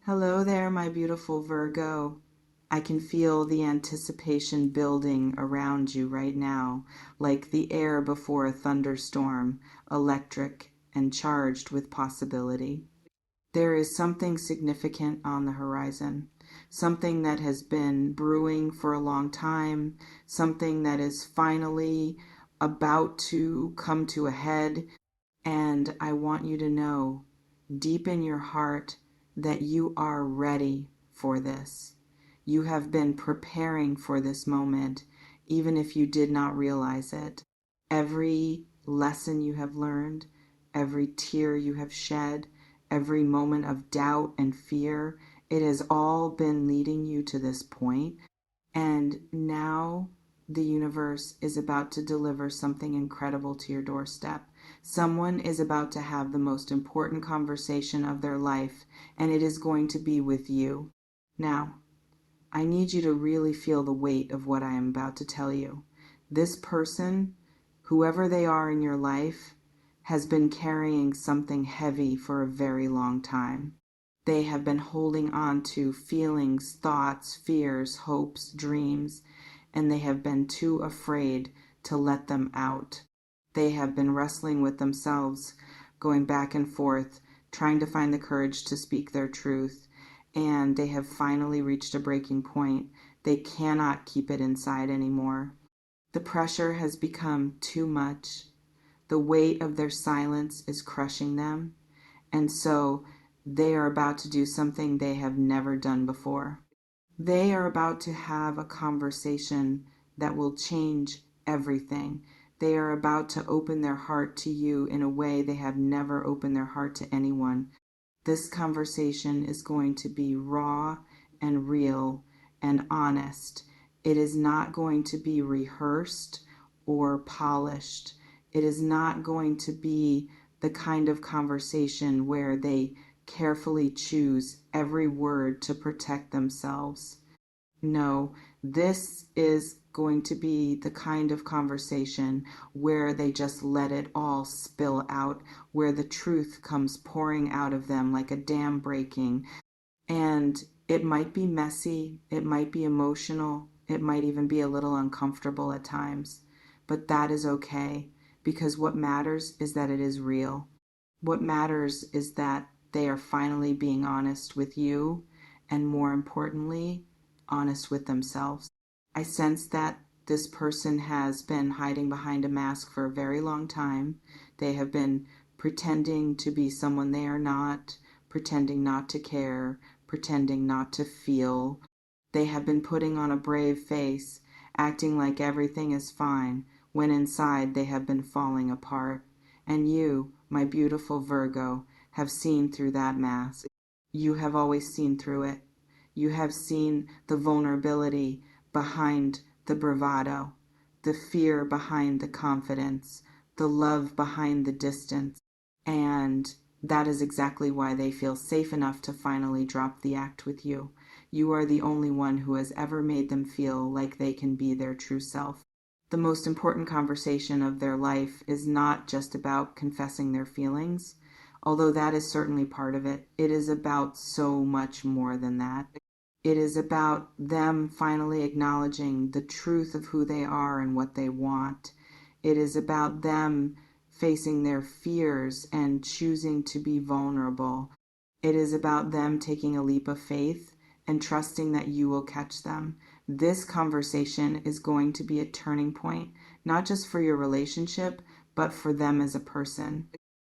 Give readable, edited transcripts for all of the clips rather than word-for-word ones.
Hello there, my beautiful Virgo. I can feel the anticipation building around you right now, like the air before a thunderstorm, electric and charged with possibility. There is something significant on the horizon, something that has been brewing for a long time, something that is finally about to come to a head. And I want you to know deep in your heart that you are ready for this. You have been preparing for this moment, even if you did not realize it. Every lesson you have learned, every tear you have shed, every moment of doubt and fear, it has all been leading you to this point. And now the universe is about to deliver something incredible to your doorstep. Someone is about to have the most important conversation of their life, and it is going to be with you. Now, I need you to really feel the weight of what I am about to tell you. This person, whoever they are in your life, has been carrying something heavy for a very long time. They have been holding on to feelings, thoughts, fears, hopes, dreams, and they have been too afraid to let them out. They have been wrestling with themselves, going back and forth, trying to find the courage to speak their truth, and they have finally reached a breaking point. They cannot keep it inside anymore. The pressure has become too much. The weight of their silence is crushing them, and so they are about to do something they have never done before. They are about to have a conversation that will change everything. They are about to open their heart to you in a way they have never opened their heart to anyone. This conversation is going to be raw and real and honest. It is not going to be rehearsed or polished. It is not going to be the kind of conversation where they carefully choose every word to protect themselves. No, this is going to be the kind of conversation where they just let it all spill out, where the truth comes pouring out of them like a dam breaking. And it might be messy, it might be emotional, it might even be a little uncomfortable at times. But that is okay, because what matters is that it is real. What matters is that they are finally being honest with you, and more importantly, honest with themselves. I sense that this person has been hiding behind a mask for a very long time. They have been pretending to be someone they are not, pretending not to care, pretending not to feel. They have been putting on a brave face, acting like everything is fine, when inside they have been falling apart. And you, my beautiful Virgo, have seen through that mask. You have always seen through it. You have seen the vulnerability behind the bravado, the fear behind the confidence, the love behind the distance. And that is exactly why they feel safe enough to finally drop the act with you. You are the only one who has ever made them feel like they can be their true self. The most important conversation of their life is not just about confessing their feelings, although that is certainly part of it. It is about so much more than that. It is about them finally acknowledging the truth of who they are and what they want. It is about them facing their fears and choosing to be vulnerable. It is about them taking a leap of faith and trusting that you will catch them. This conversation is going to be a turning point, not just for your relationship, but for them as a person.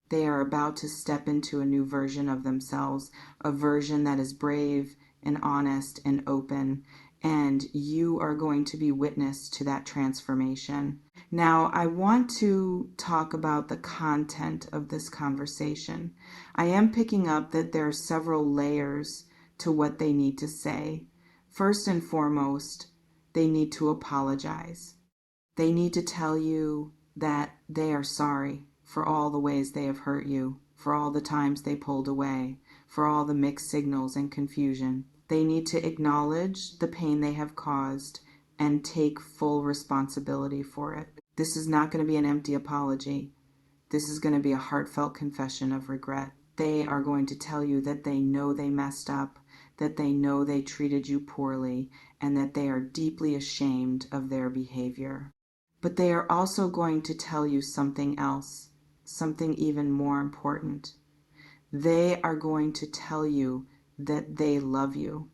They are about to step into a new version of themselves, a version that is brave and honest and open, and you are going to be witness to that transformation. Now, I want to talk about the content of this conversation. I am picking up that there are several layers to what they need to say. First and foremost, they need to apologize. They need to tell you that they are sorry for all the ways they have hurt you, for all the times they pulled away, for all the mixed signals and confusion. They need to acknowledge the pain they have caused and take full responsibility for it. This is not going to be an empty apology. This is going to be a heartfelt confession of regret. they are going to tell you that they know they messed up, that they know they treated you poorly, and that they are deeply ashamed of their behavior. But they are also going to tell you something else, something even more important. They are going to tell you that they love you,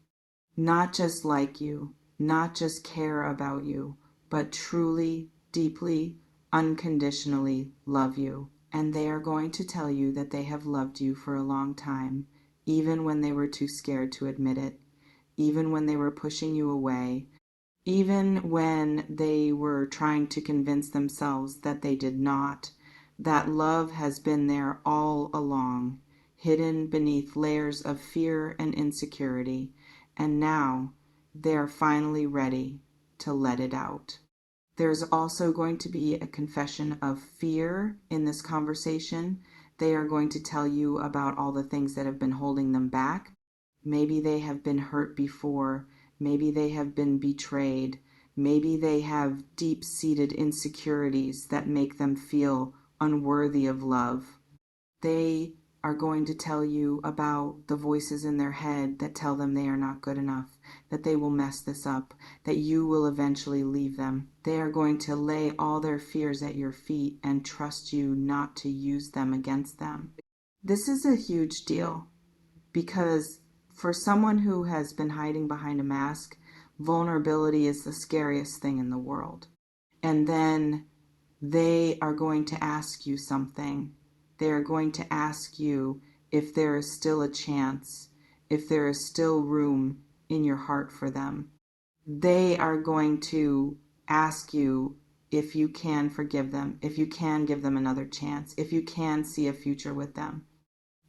not just like you, not just care about you, but truly, deeply, unconditionally love you. And they are going to tell you that they have loved you for a long time, even when they were too scared to admit it, even when they were pushing you away, even when they were trying to convince themselves that they did not. That love has been there all along, hidden beneath layers of fear and insecurity, and now they're finally ready to let it out. There's also going to be a confession of fear in this conversation. They are going to tell you about all the things that have been holding them back. Maybe they have been hurt before. Maybe they have been betrayed. Maybe they have deep-seated insecurities that make them feel unworthy of love. They are going to tell you about the voices in their head that tell them they are not good enough, that they will mess this up, that you will eventually leave them. They are going to lay all their fears at your feet and trust you not to use them against them. This is a huge deal because for someone who has been hiding behind a mask, vulnerability is the scariest thing in the world. And then they are going to ask you something. They are going to ask you if there is still a chance, if there is still room in your heart for them. They are going to ask you if you can forgive them, if you can give them another chance, if you can see a future with them.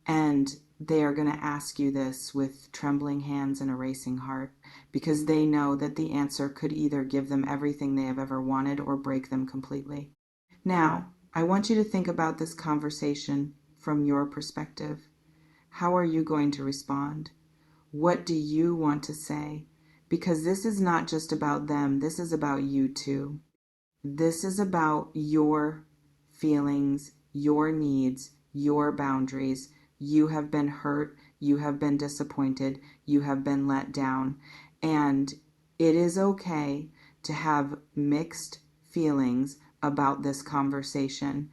And they are going to ask you this with trembling hands and a racing heart, because they know that the answer could either give them everything they have ever wanted or break them completely. Now, I want you to think about this conversation from your perspective. How are you going to respond? What do you want to say? Because this is not just about them, this is about you too. This is about your feelings, your needs, your boundaries. You have been hurt, you have been disappointed, you have been let down. And it is okay to have mixed feelings about this conversation.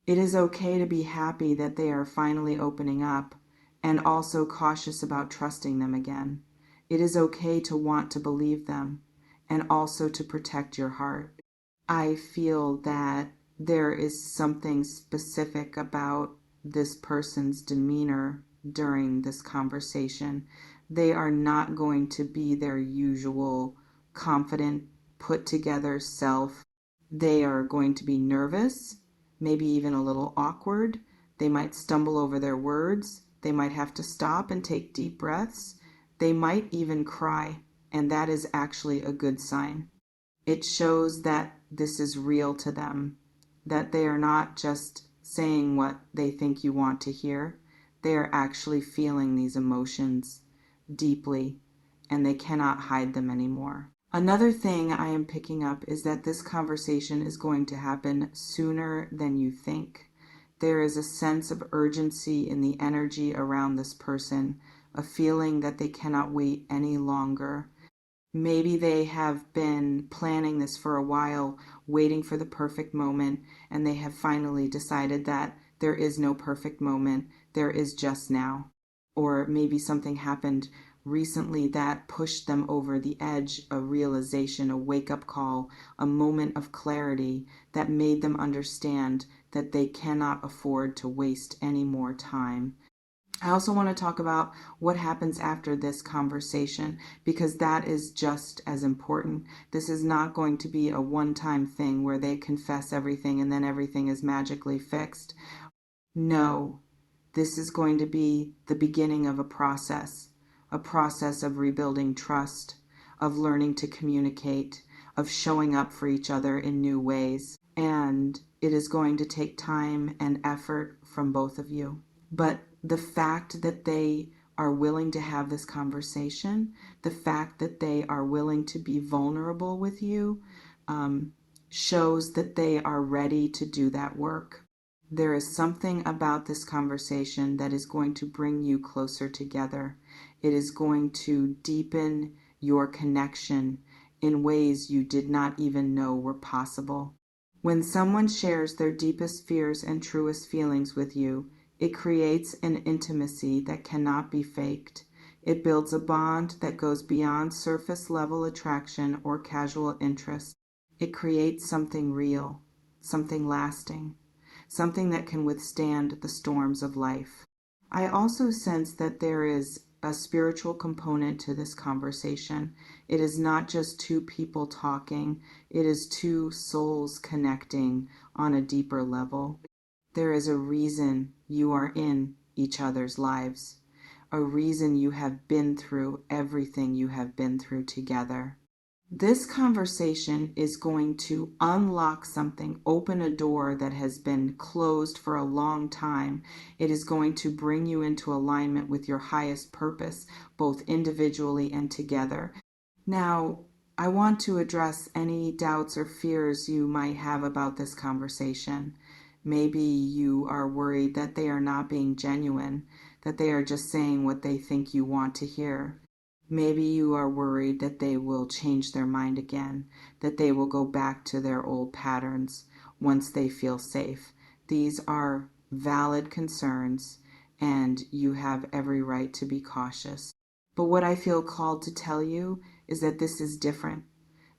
It is okay to be happy that they are finally opening up and also cautious about trusting them again. It is okay to want to believe them and also to protect your heart. I feel that there is something specific about this person's demeanor during this conversation. They are not going to be their usual confident, put together self. They are going to be nervous, maybe even a little awkward. They might stumble over their words. They might have to stop and take deep breaths. They might even cry, and that is actually a good sign. It shows that this is real to them, that they are not just saying what they think you want to hear. They are actually feeling these emotions deeply, and they cannot hide them anymore. Another thing I am picking up is that this conversation is going to happen sooner than you think. There is a sense of urgency in the energy around this person, a feeling that they cannot wait any longer. Maybe they have been planning this for a while, waiting for the perfect moment, and they have finally decided that there is no perfect moment, there is just now. Or maybe something happened recently that pushed them over the edge, a realization, a wake-up call, a moment of clarity that made them understand that they cannot afford to waste any more time. I also want to talk about what happens after this conversation, because that is just as important. This is not going to be a one-time thing where they confess everything and then everything is magically fixed. No, this is going to be the beginning of a process of rebuilding trust, of learning to communicate, of showing up for each other in new ways. And it is going to take time and effort from both of you. But the fact that they are willing to have this conversation, the fact that they are willing to be vulnerable with you, shows that they are ready to do that work. There is something about this conversation that is going to bring you closer together. It is going to deepen your connection in ways you did not even know were possible. When someone shares their deepest fears and truest feelings with you, it creates an intimacy that cannot be faked. It builds a bond that goes beyond surface level attraction or casual interest. It creates something real, something lasting, something that can withstand the storms of life. I also sense that there is a spiritual component to this conversation. It is not just two people talking, it is two souls connecting on a deeper level. There is a reason you are in each other's lives, a reason you have been through everything you have been through together. This conversation is going to unlock something, open a door that has been closed for a long time. It is going to bring you into alignment with your highest purpose, both individually and together. Now, I want to address any doubts or fears you might have about this conversation. Maybe you are worried that they are not being genuine, that they are just saying what they think you want to hear. Maybe you are worried that they will change their mind again, that they will go back to their old patterns once they feel safe. These are valid concerns, and you have every right to be cautious. But what I feel called to tell you is that this is different.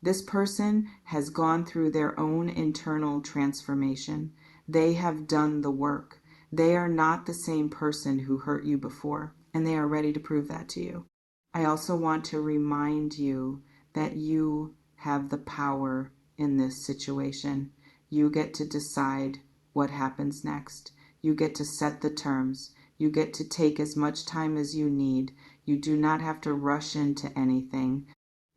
This person has gone through their own internal transformation. They have done the work. They are not the same person who hurt you before, and they are ready to prove that to you. I also want to remind you that you have the power in this situation. You get to decide what happens next. You get to set the terms. You get to take as much time as you need. You do not have to rush into anything.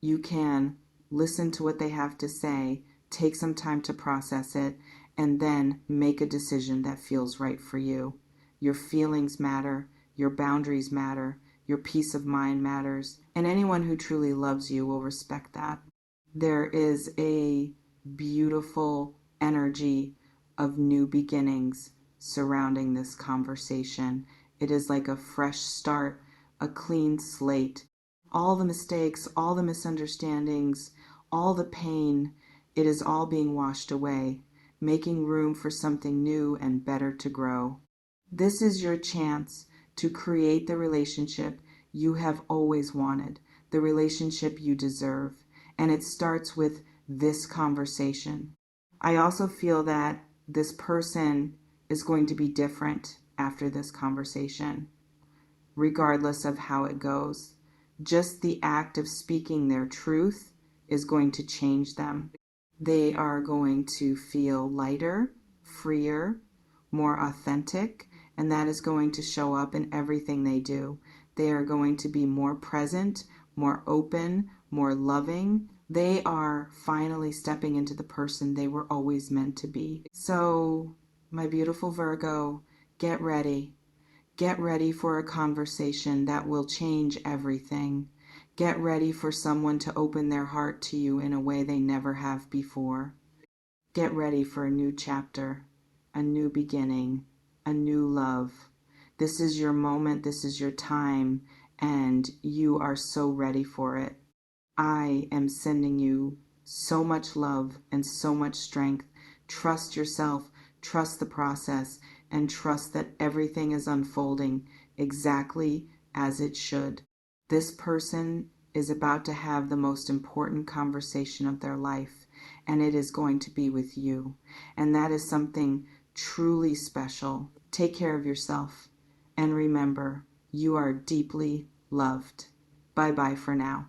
You can listen to what they have to say, take some time to process it, and then make a decision that feels right for you. Your feelings matter. Your boundaries matter. Your peace of mind matters, and anyone who truly loves you will respect that. There is a beautiful energy of new beginnings surrounding this conversation. It is like a fresh start, a clean slate. All the mistakes, all the misunderstandings, all the pain, it is all being washed away, making room for something new and better to grow. This is your chance to create the relationship you have always wanted, the relationship you deserve. And it starts with this conversation. I also feel that this person is going to be different after this conversation, regardless of how it goes. Just the act of speaking their truth is going to change them. They are going to feel lighter, freer, more authentic, and that is going to show up in everything they do. They are going to be more present, more open, more loving. They are finally stepping into the person they were always meant to be. So, my beautiful Virgo, get ready. Get ready for a conversation that will change everything. Get ready for someone to open their heart to you in a way they never have before. Get ready for a new chapter, a new beginning, a new love. This is your moment, this is your time, and you are so ready for it. I am sending you so much love and so much strength. Trust yourself, trust the process, and trust that everything is unfolding exactly as it should. This person is about to have the most important conversation of their life, and it is going to be with you. And that is something truly special. Take care of yourself, and remember, you are deeply loved. Bye-bye for now.